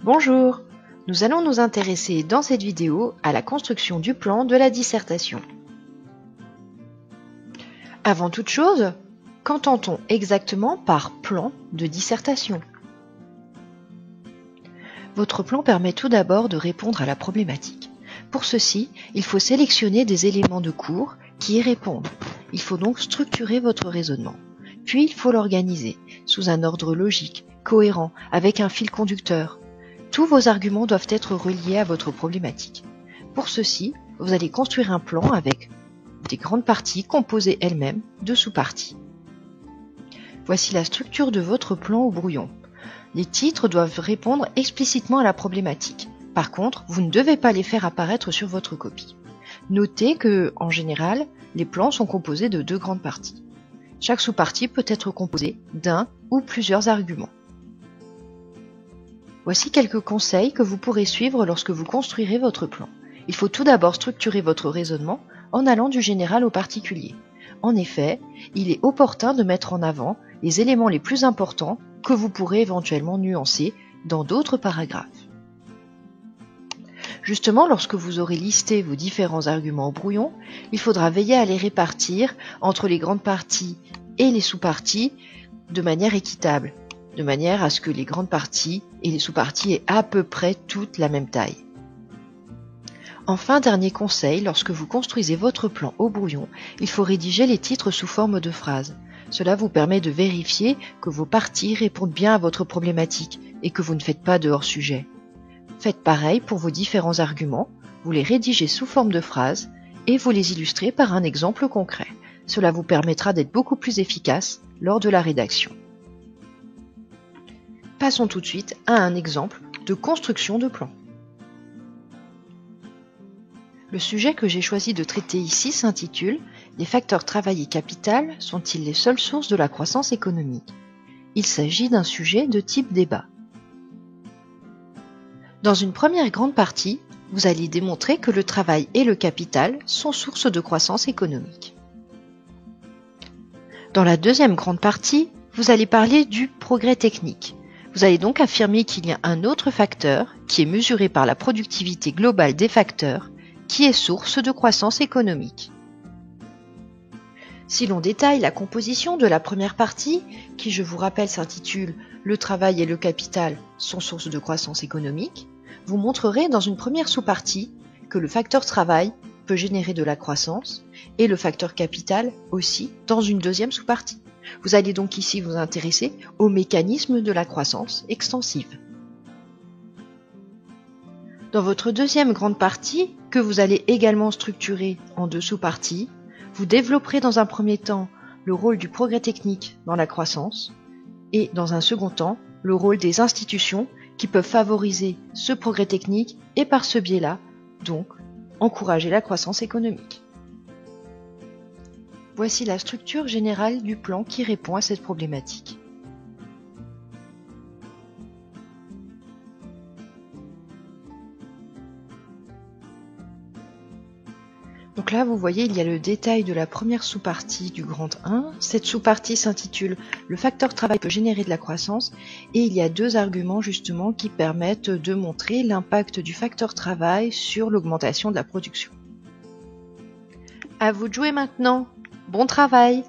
Bonjour, nous allons nous intéresser dans cette vidéo à la construction du plan de la dissertation. Avant toute chose, qu'entend-on exactement par plan de dissertation? Votre plan permet tout d'abord de répondre à la problématique. Pour ceci, il faut sélectionner des éléments de cours qui y répondent. Il faut donc structurer votre raisonnement. Puis il faut l'organiser sous un ordre logique, cohérent, avec un fil conducteur. Tous vos arguments doivent être reliés à votre problématique. Pour ceci, vous allez construire un plan avec des grandes parties composées elles-mêmes de sous-parties. Voici la structure de votre plan au brouillon. Les titres doivent répondre explicitement à la problématique. Par contre, vous ne devez pas les faire apparaître sur votre copie. Notez que, en général, les plans sont composés de 2 grandes parties. Chaque sous-partie peut être composée d'un ou plusieurs arguments. Voici quelques conseils que vous pourrez suivre lorsque vous construirez votre plan. Il faut tout d'abord structurer votre raisonnement en allant du général au particulier. En effet, il est opportun de mettre en avant les éléments les plus importants que vous pourrez éventuellement nuancer dans d'autres paragraphes. Justement, lorsque vous aurez listé vos différents arguments au brouillon, il faudra veiller à les répartir entre les grandes parties et les sous-parties de manière équitable, de manière à ce que les grandes parties et les sous-parties aient à peu près toutes la même taille. Enfin, dernier conseil, lorsque vous construisez votre plan au brouillon, il faut rédiger les titres sous forme de phrases. Cela vous permet de vérifier que vos parties répondent bien à votre problématique et que vous ne faites pas de hors-sujet. Faites pareil pour vos différents arguments, vous les rédigez sous forme de phrases et vous les illustrez par un exemple concret. Cela vous permettra d'être beaucoup plus efficace lors de la rédaction. Passons tout de suite à un exemple de construction de plan. Le sujet que j'ai choisi de traiter ici s'intitule « Les facteurs travail et capital sont-ils les seules sources de la croissance économique ?» Il s'agit d'un sujet de type débat. Dans une première grande partie, vous allez démontrer que le travail et le capital sont sources de croissance économique. Dans la deuxième grande partie, vous allez parler du progrès technique. Vous allez donc affirmer qu'il y a un autre facteur qui est mesuré par la productivité globale des facteurs qui est source de croissance économique. Si l'on détaille la composition de la première partie, qui je vous rappelle s'intitule « Le travail et le capital sont source de croissance économique », vous montrerez dans une première sous-partie que le facteur travail peut générer de la croissance et le facteur capital aussi dans une deuxième sous-partie. Vous allez donc ici vous intéresser au mécanisme de la croissance extensive. Dans votre deuxième grande partie, que vous allez également structurer en 2 sous-parties, vous développerez dans un premier temps le rôle du progrès technique dans la croissance et dans un second temps le rôle des institutions qui peuvent favoriser ce progrès technique et par ce biais-là, donc, encourager la croissance économique. Voici la structure générale du plan qui répond à cette problématique. Donc là, vous voyez, il y a le détail de la première sous-partie du grand 1. Cette sous-partie s'intitule « Le facteur travail peut générer de la croissance » et il y a 2 arguments justement qui permettent de montrer l'impact du facteur travail sur l'augmentation de la production. À vous de jouer maintenant. Bon travail!